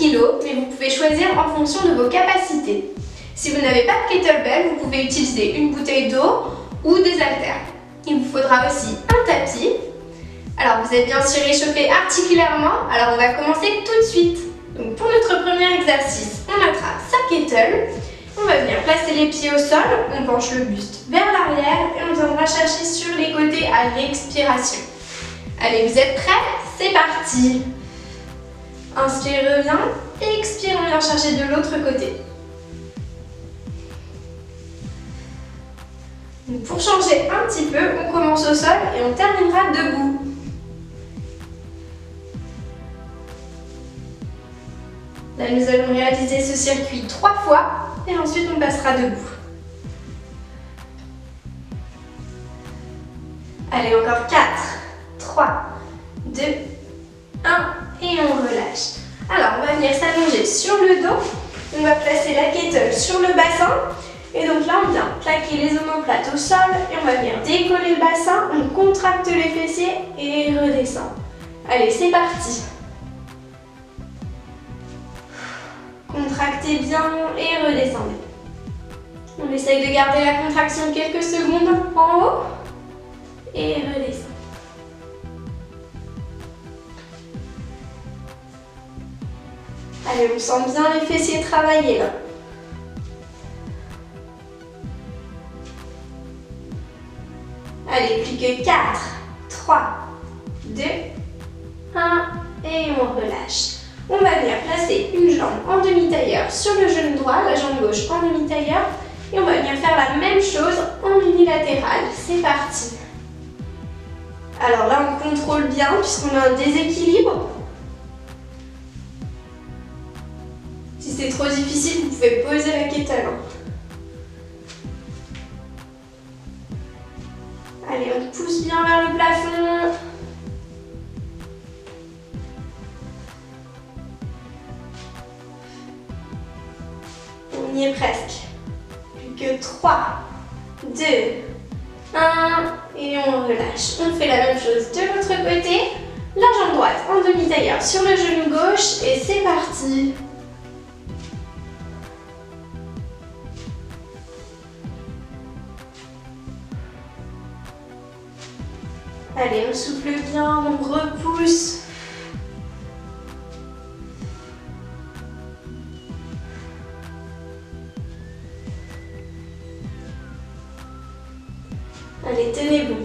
kg, mais vous pouvez choisir en fonction de vos capacités. Si vous n'avez pas de kettlebell, vous pouvez utiliser une bouteille d'eau ou des haltères. Il vous faudra aussi un tapis. Alors vous êtes bien sûr échauffé articulairement, alors on va commencer tout de suite. Donc pour notre premier exercice, on attrape sa kettle, on va venir placer les pieds au sol, on penche le buste vers l'arrière et on viendra chercher sur les côtés à l'expiration. Allez, vous êtes prêts? C'est parti! Inspire, reviens, expire, on vient chercher de l'autre côté. Donc pour changer un petit peu, on commence au sol et on terminera debout. Là, nous allons réaliser ce circuit 3 fois et ensuite on passera debout. Allez, encore 4, 3, 2, 1 et on relâche. Alors, on va venir s'allonger sur le dos. On va placer la kettle sur le bassin. Et donc là, on vient plaquer les omoplates au sol et on va venir décoller le bassin. On contracte les fessiers et redescend. Allez, c'est parti. Contractez bien et redescendez. On essaye de garder la contraction quelques secondes en haut et redescend. Allez, on sent bien les fessiers travailler là. Allez, plus que 4, 3, 2, 1 et on relâche. On va venir placer une jambe en demi-tailleur sur le genou droit, la jambe gauche en demi-tailleur et on va venir faire la même chose en unilatéral. C'est parti. Alors là, on contrôle bien puisqu'on a un déséquilibre. Si c'est trop difficile, vous pouvez poser la kettle. Allez, on pousse bien vers le plafond. On y est presque. Plus que 3, 2, 1 et on relâche. On fait la même chose de l'autre côté. La jambe droite en demi-tailleur sur le genou gauche et c'est parti. Allez, on souffle bien, on repousse. Allez, tenez bon.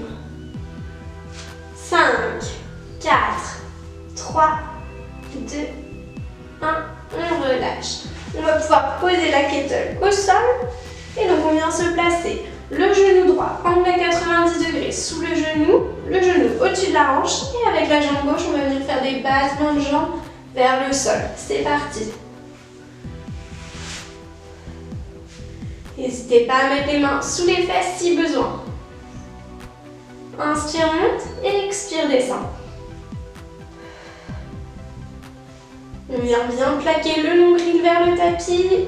5, 4, 3, 2, 1, on relâche. On va pouvoir poser la kettle au sol et donc on vient se placer le genou droit angle à 90 degrés sous le genou au-dessus de la hanche et avec la jambe gauche, on va venir faire des battements de jambes vers le sol. C'est parti. N'hésitez pas à mettre les mains sous les fesses si besoin. Inspire, monte et expire, descend. On vient bien plaquer le nombril vers le tapis.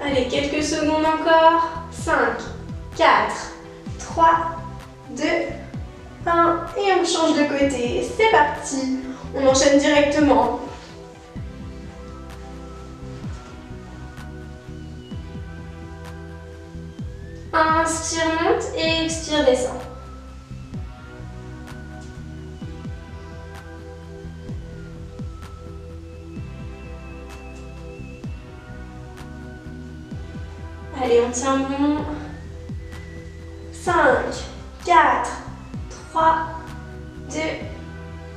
Allez, quelques secondes encore. 5, 4, 3, 2, 1 et on change de côté. C'est parti. On enchaîne directement. Inspire, monte et expire, descend. Allez, on tient bon. 5, 4, 3, 2,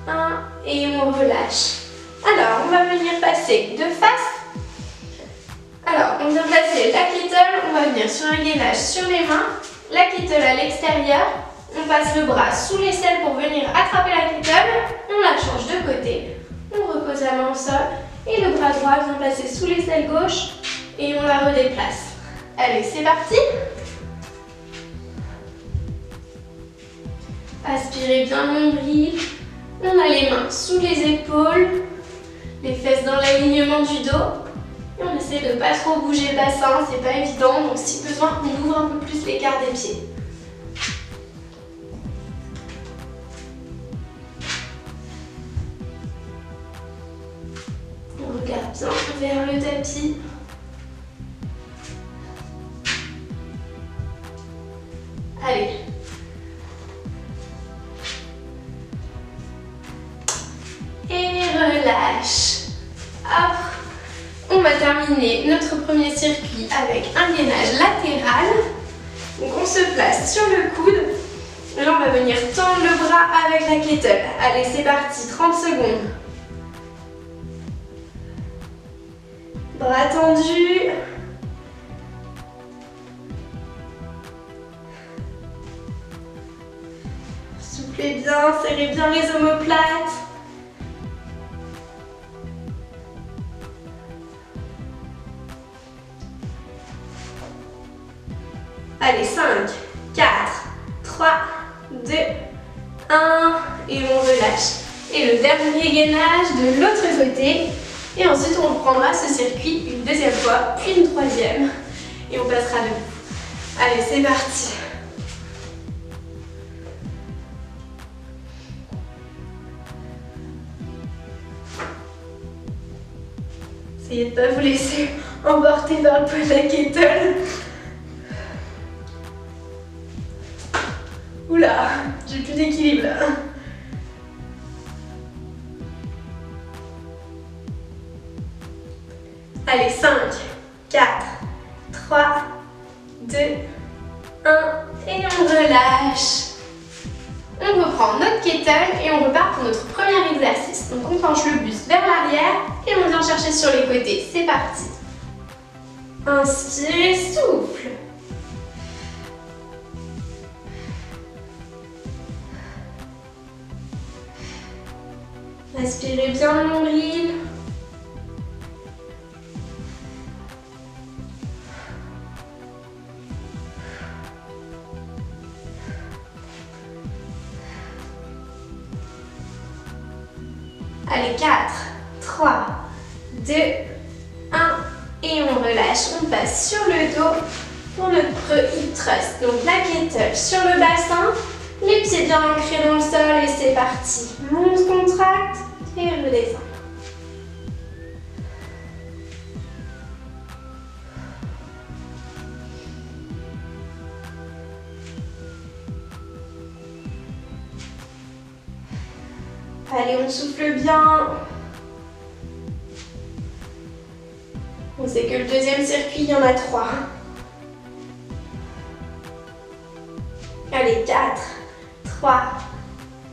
1 et on relâche. Alors, on va venir passer de face. Alors, on vient placer la kettle, on va venir sur un gainage sur les mains, la kettle à l'extérieur, on passe le bras sous l'aisselle pour venir attraper la kettle, on la change de côté, on repose la main au sol et le bras droit vient passer sous l'aisselle gauche et on la redéplace. Allez, c'est parti. Aspirez bien le nombril, on a les mains sous les épaules, les fesses dans l'alignement du dos. Et on essaie de ne pas trop bouger le bassin, c'est pas évident, donc si besoin, on ouvre un peu plus l'écart des pieds. vers le tapis. Allez. Et relâche. Hop. On va terminer notre premier circuit avec un gainage latéral. Donc on se place sur le coude. Et là on va venir tendre le bras avec la kettle. Allez, c'est parti, 30 secondes. Bras tendus. Soufflez bien, serrez bien les omoplates. Allez, 5, 4, 3, 2, 1 et on relâche. Et le dernier gainage de l'autre côté. Et ensuite on reprendra ce circuit une deuxième fois, puis une troisième. Et on passera debout. Allez, c'est parti. Essayez de ne pas vous laisser emporter par le poids de la kettle. Oula, j'ai plus d'équilibre là. Allez, 5, 4, 3, 2, 1 et on relâche. On reprend notre kettle et on repart pour notre premier exercice. Donc on penche le buste vers l'arrière et on vient chercher sur les côtés. C'est parti. Inspirez, souffle. Inspirez bien le nombril. Allez, 4, 3, 2, 1 et on relâche. On passe sur le dos pour notre hip thrust. Donc la kettle sur le bassin, les pieds bien ancrés dans le sol et c'est parti. Monte, contracte et redescend. Allez, on souffle bien. On sait que le deuxième circuit, il y en a 3. Allez, 4, 3,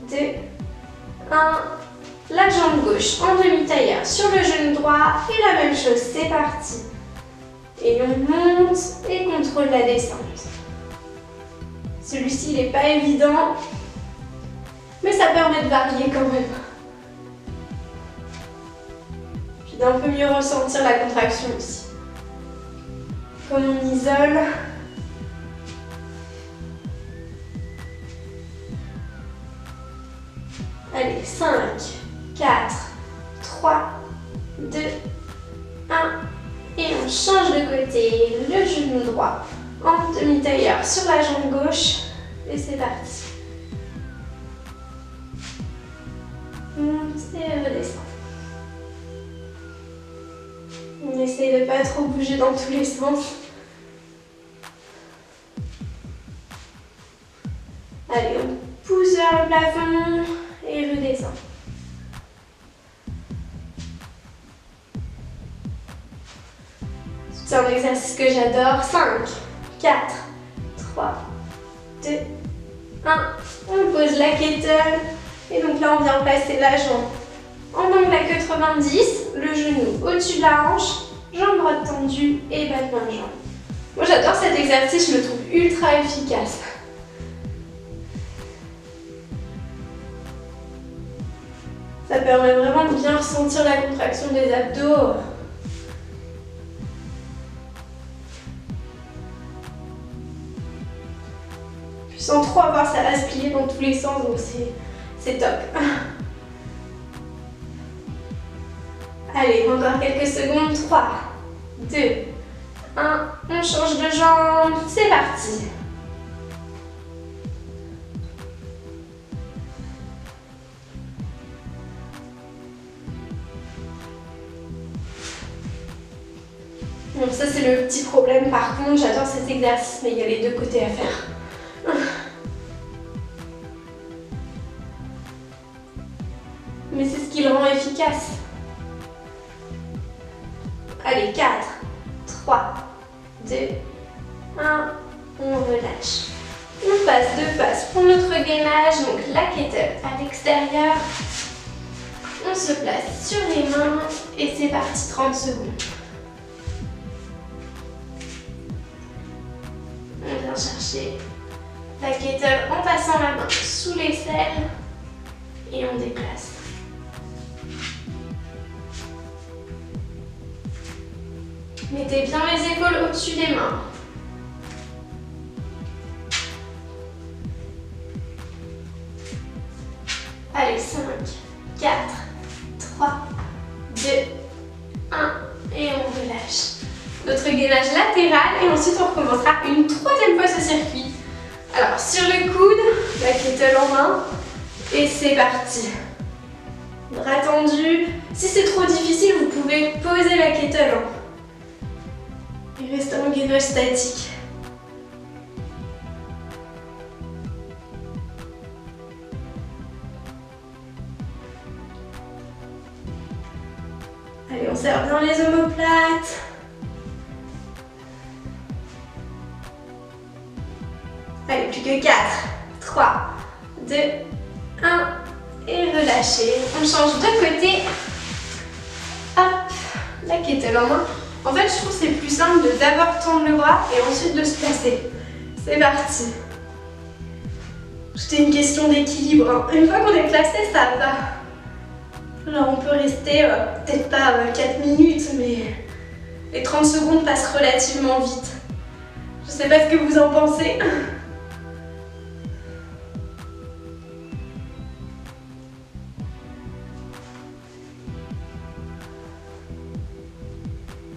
2, 1. La jambe gauche en demi-tailleur sur le genou droit. Et la même chose, c'est parti. Et on monte et contrôle la descente. Celui-ci, il n'est pas évident. Mais ça permet de varier quand même. Puis d'un peu mieux ressentir la contraction aussi. Comme on isole. Allez, 5, 4, 3, 2, 1. Et on change de côté. Le genou droit en demi-tailleur sur la jambe gauche. Et c'est parti. Monte et redescend. On essaye de ne pas trop bouger dans tous les sens. Allez, on pousse vers le plafond et redescend. C'est un exercice que j'adore. 5, 4, 3, 2, 1. On pose la kettle. Et donc là, on vient placer la jambe en angle à 90, le genou au-dessus de la hanche, jambe droite tendue et battement de jambe. Moi, j'adore cet exercice, je le trouve ultra efficace. Ça permet vraiment de bien ressentir la contraction des abdos. Puis sans trop avoir ça à se plier dans tous les sens, donc c'est top. Allez, encore quelques secondes. 3, 2, 1. On change de jambe. C'est parti. Bon, ça c'est le petit problème par contre, j'adore cet exercice, mais il y a les deux côtés à faire. Mais c'est ce qui le rend efficace. Allez, 4, 3, 2, 1, on relâche. On passe deux passes pour notre gainage, donc la kettle à l'extérieur. On se place sur les mains et c'est parti, 30 secondes. On vient chercher la kettle en passant la main sous l'aisselle et on déplace. Mettez bien les épaules au-dessus des mains. Allez, 5, 4, 3, 2, 1 et on relâche. Notre gainage latéral et ensuite on recommencera une troisième fois ce circuit. Alors sur le coude, la kettle en main et c'est parti. Bras tendus. Si c'est trop difficile, vous pouvez poser la kettle et rester en gainage statique. Allez, on serre bien les omoplates. Allez, plus que 4, 3, 2, 1 et relâchez. On change de côté. Hop, la kettle en main. En fait, je trouve que c'est plus simple de d'abord tendre le bras et ensuite de se placer. C'est parti. Tout est une question d'équilibre, hein. Une fois qu'on est placé, ça va. Alors on peut rester peut-être pas 4 minutes, mais les 30 secondes passent relativement vite. Je sais pas ce que vous en pensez.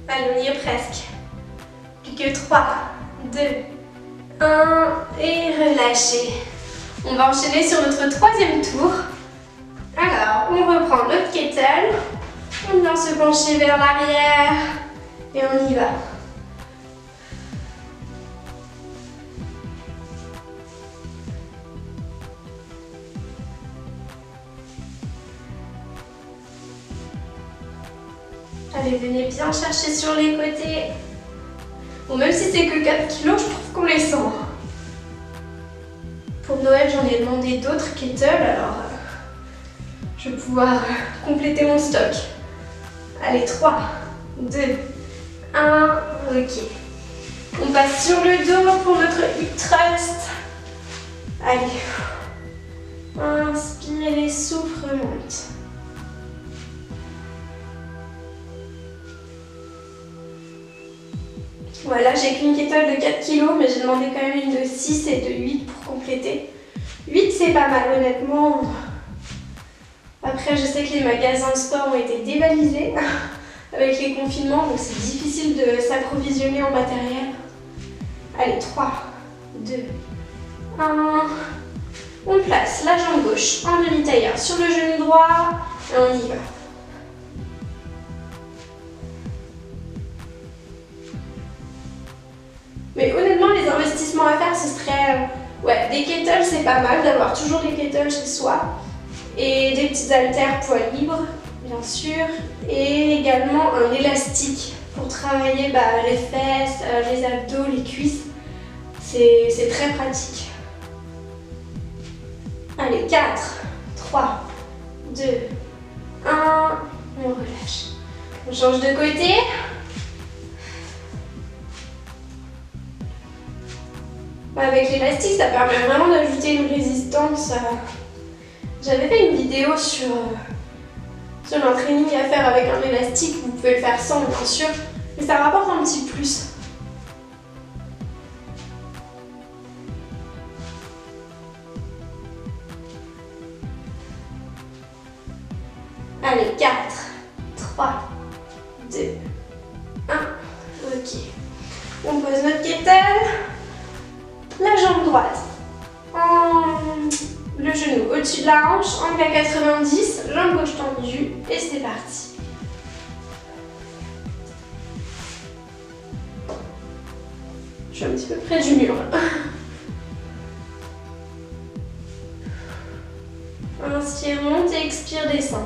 Allez, on y est presque. Plus que 3, 2, 1 et relâchez. On va enchaîner sur notre troisième tour. Alors, on reprend notre kettle, on vient se pencher vers l'arrière et on y va. Allez, venez bien chercher sur les côtés. Bon, même si c'est que 4 kilos, je trouve qu'on les sent. Pour Noël, j'en ai demandé d'autres kettles, alors je vais pouvoir compléter mon stock. Allez, 3, 2, 1, ok. On passe sur le dos pour notre hip thrust. Allez. Inspirez, souffle, remonte. Voilà, j'ai qu'une kettle de 4 kg, mais j'ai demandé quand même une de 6 et de 8 pour compléter. 8, c'est pas mal, honnêtement. Après, je sais que les magasins de sport ont été dévalisés avec les confinements, donc c'est difficile de s'approvisionner en matériel. Allez, 3, 2, 1. On place la jambe gauche en demi-tailleur sur le genou droit et on y va. Mais honnêtement, les investissements à faire, ce serait des kettles, c'est pas mal d'avoir toujours des kettles chez soi. Et des petits haltères poids libres, bien sûr. Et également un élastique pour travailler les fesses, les abdos, les cuisses. C'est très pratique. Allez, 4, 3, 2, 1. On relâche. On change de côté. Avec l'élastique, ça permet vraiment d'ajouter une résistance. J'avais fait une vidéo sur l'entraînement à faire avec un élastique. Vous pouvez le faire sans, bien sûr, mais ça rapporte un petit plus. Allez, 4, 3, 2, 1. Ok. On pose notre kettle. La jambe droite, le genou au-dessus de la hanche, angle à 90, jambe gauche tendue et c'est parti. Je suis un petit peu près du mur là. Inspire, monte et expire, descend.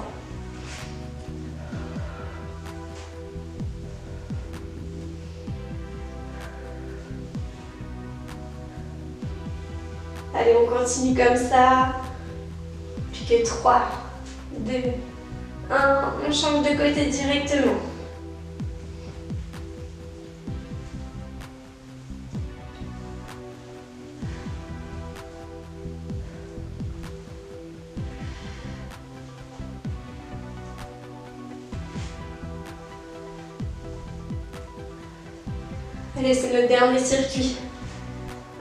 Allez, on continue comme ça. Puis que 3, 2, 1. On change de côté directement. Allez, c'est notre dernier circuit.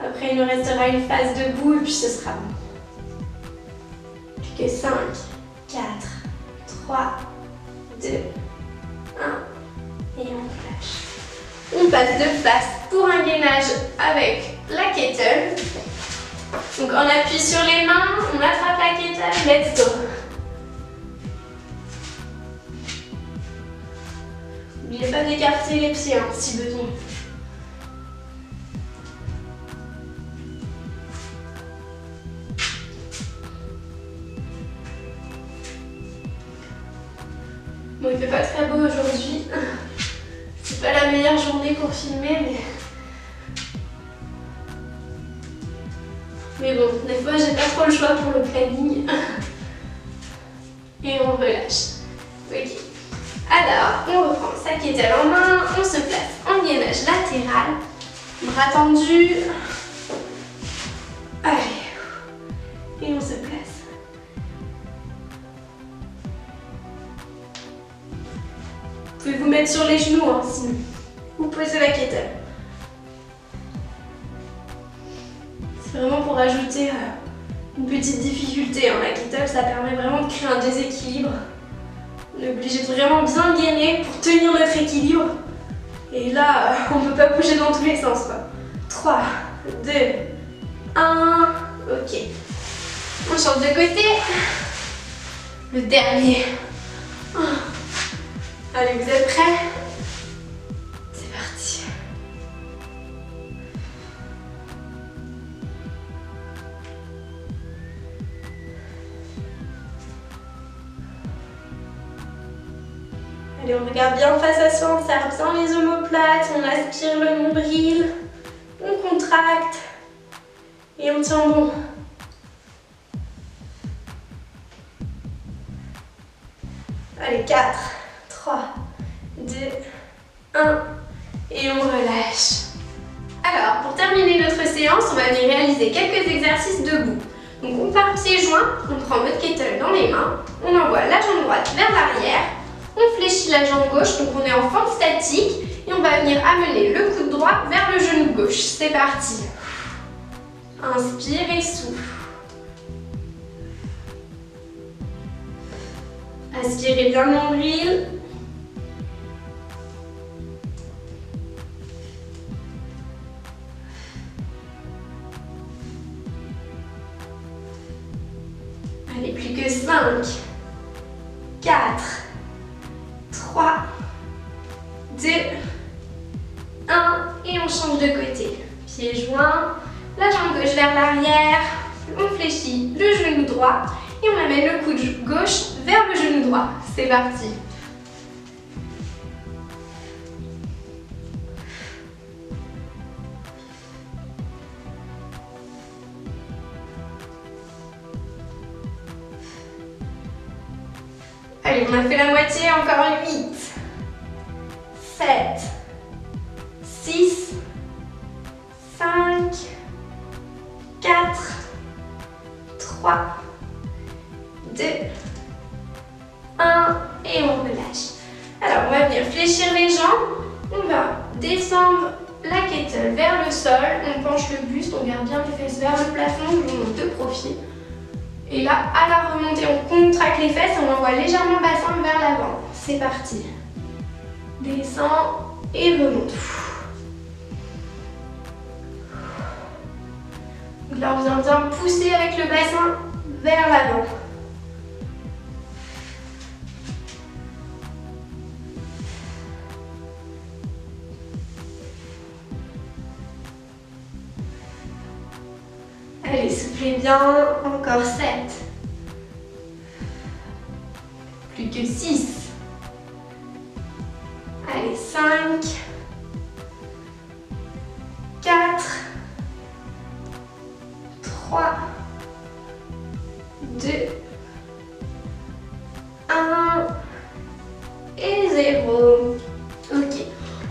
Après, il nous restera une phase debout et puis ce sera bon. Plus que 5, 4, 3, 2, 1. Et on lâche. On passe de face pour un gainage avec la kettle. Donc, on appuie sur les mains, on attrape la kettle, let's go. N'oubliez pas d'écarter les pieds hein, si besoin. Bon, il fait pas très beau aujourd'hui. C'est pas la meilleure journée pour filmer, mais bon, des fois j'ai pas trop le choix pour le planning. Et on relâche. Ok. Alors, on reprend sa kettle en main, on se place en gainage latéral, bras tendus. Allez. Et on se place. Vous pouvez vous mettre sur les genoux, hein, sinon. Vous posez la kettle. C'est vraiment pour ajouter une petite difficulté. Hein. La kettle, ça permet vraiment de créer un déséquilibre. On est obligé de vraiment bien gainer pour tenir notre équilibre. Et là, on ne peut pas bouger dans tous les sens, quoi. 3, 2, 1. Ok. On change de côté. Le dernier. Allez, vous êtes prêts? C'est parti. Allez, on regarde bien face à soi, on serre bien les omoplates, on aspire le nombril, on contracte et on tient bon. Allez, 4, 3, 2, 1 et on relâche. Alors, pour terminer notre séance, on va venir réaliser quelques exercices debout. Donc on part pieds joints, on prend votre kettle dans les mains, on envoie la jambe droite vers l'arrière, on fléchit la jambe gauche, donc on est en forme statique et on va venir amener le coude droit vers le genou gauche. C'est parti. Inspire et souffle. Aspirez bien le nombril. Allez, plus que 5, 4, 3, 2, 1 et on change de côté. Pieds joints, la jambe gauche vers l'arrière, on fléchit le genou droit et on amène le coude gauche vers le genou droit. C'est parti. Allez, on a fait la moitié, encore 8, 7, 6, 5, 4, 3, 2, 1 et on relâche. Alors, on va venir fléchir les jambes, on va descendre la kettle vers le sol, on penche le buste, on garde bien les fesses vers le plafond, on monte de profil. Et là, à la remontée, on contracte les fesses et on envoie légèrement le bassin vers l'avant. C'est parti. Descend et remonte. Donc là, on vient bien pousser avec le bassin vers l'avant. Soufflez bien. Encore 7. Plus que 6. Allez, 5. 4. 3. 2. 1. Et 0. Ok.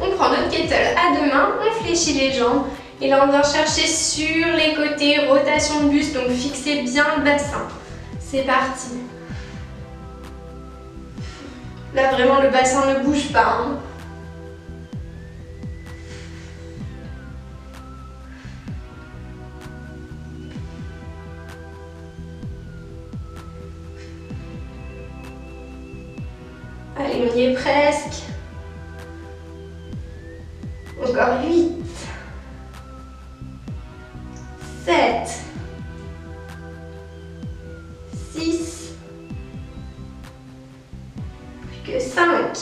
On prend notre kettle à deux mains, on fléchit les jambes. Et là, on vient chercher sur les côtés, rotation de buste, donc fixez bien le bassin. C'est parti. Là, vraiment, le bassin ne bouge pas. Hein. Allez, on y est presque. Encore 8. 7. 6. Plus que 5.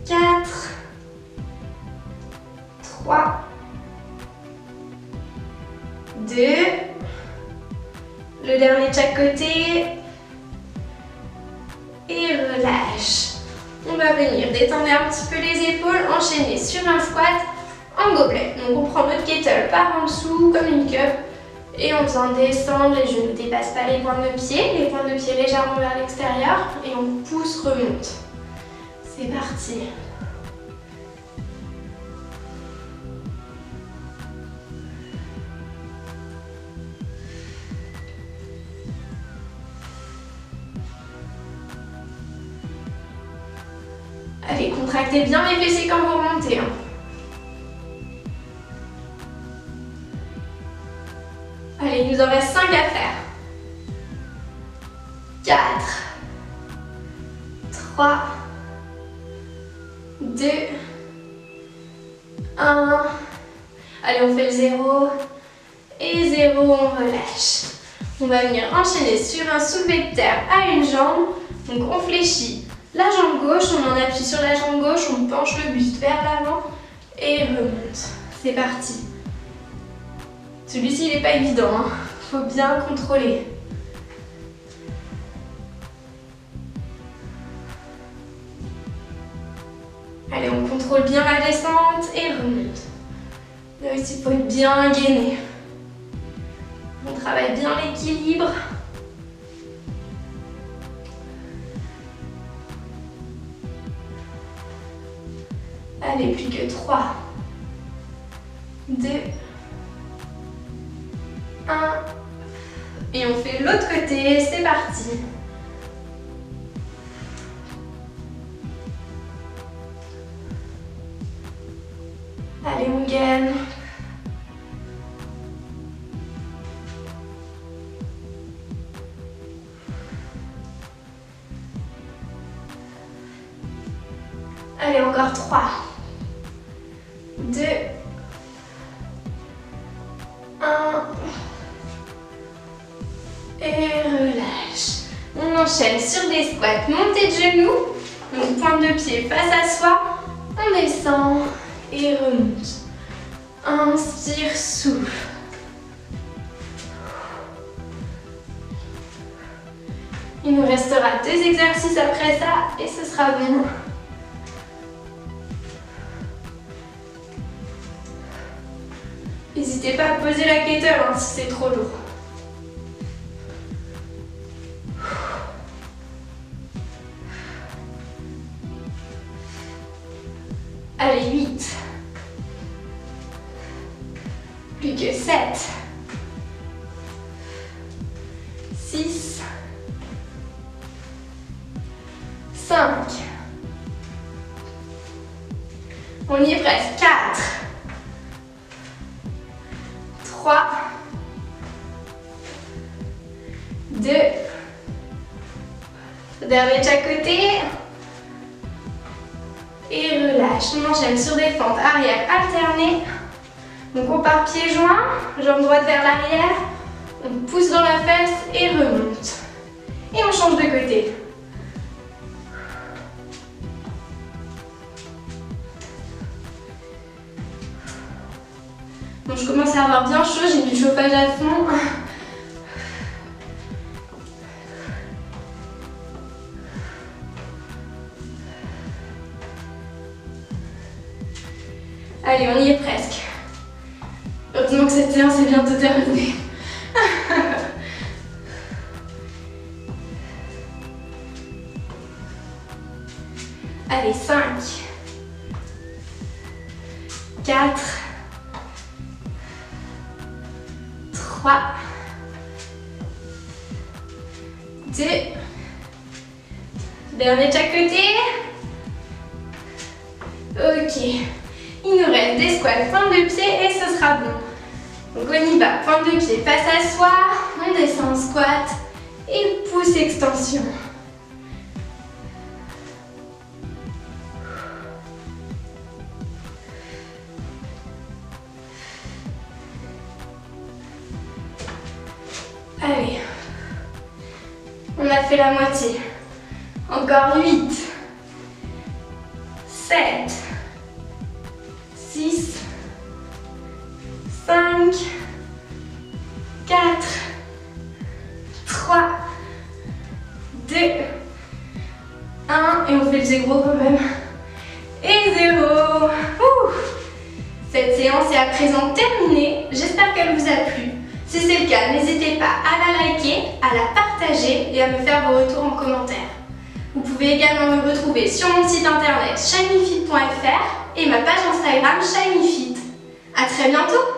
4. 3. 2. Le dernier de chaque côté. Et relâche. On va venir détendre un petit peu les épaules, enchaîner sur un squat en gobelet. Donc on prend notre kettle par en dessous comme une cup et on vient descendre, les genoux ne dépassent pas les pointes de pied, les pointes de pied légèrement vers l'extérieur et on pousse, remonte. C'est parti. Allez, contractez bien les fessiers quand vous remontez. Hein. Allez, il nous en reste 5 à faire. 4, 3, 2, 1. Allez, on fait le 0. Et 0, on relâche. On va venir enchaîner sur un soulevé de terre à une jambe. Donc on fléchit la jambe gauche, on en appuie sur la jambe gauche, on penche le buste vers l'avant et remonte. C'est parti. Celui-ci, il n'est pas évident, hein. Faut bien contrôler. Allez, on contrôle bien la descente et remonte. Là aussi, il faut être bien gainé. On travaille bien l'équilibre. Allez, plus que 3, 2, 1. Et on fait l'autre côté, c'est parti. Allez, on gaine. Allez, encore 3, 2, 1. Et relâche. On enchaîne sur des squats, montée de genoux. Donc pointe de pied face à soi. On descend et remonte. Inspire, souffle. Il nous restera 2 exercices après ça et ce sera bon. N'hésitez pas à poser la kettle hein, si c'est trop lourd. Allez, 8. Plus que 7. 6. 5. On y est presque. 4. 3. 2. Dernier de chaque côté. Et relâche. On enchaîne sur des fentes arrière alternées. Donc on part pieds joints, jambe droite vers l'arrière. On pousse dans la fesse et remonte. Et on change de côté. Bon, je commence à avoir bien chaud, j'ai chauffage à fond. Allez, on y est presque. Heureusement que cette séance est bientôt terminée. Allez, 5, 4, 3, 2, dernier de chaque côté. Ok, il nous reste des squats, pointe de pied et ce sera bon. Donc on y va, pointe de pied, face à soi, on descend en squat et pouce extension. Allez, on a fait la moitié. Encore 8, 7, 6, 5, 4, 3, 2, 1 et on fait le zéro quand même. Et 0. Cette séance est à présent terminée. J'espère qu'elle vous a plu. Si c'est le cas, n'hésitez pas à la liker, à la partager et à me faire vos retours en commentaire. Vous pouvez également me retrouver sur mon site internet shinyfit.fr et ma page Instagram shinyfit. À très bientôt!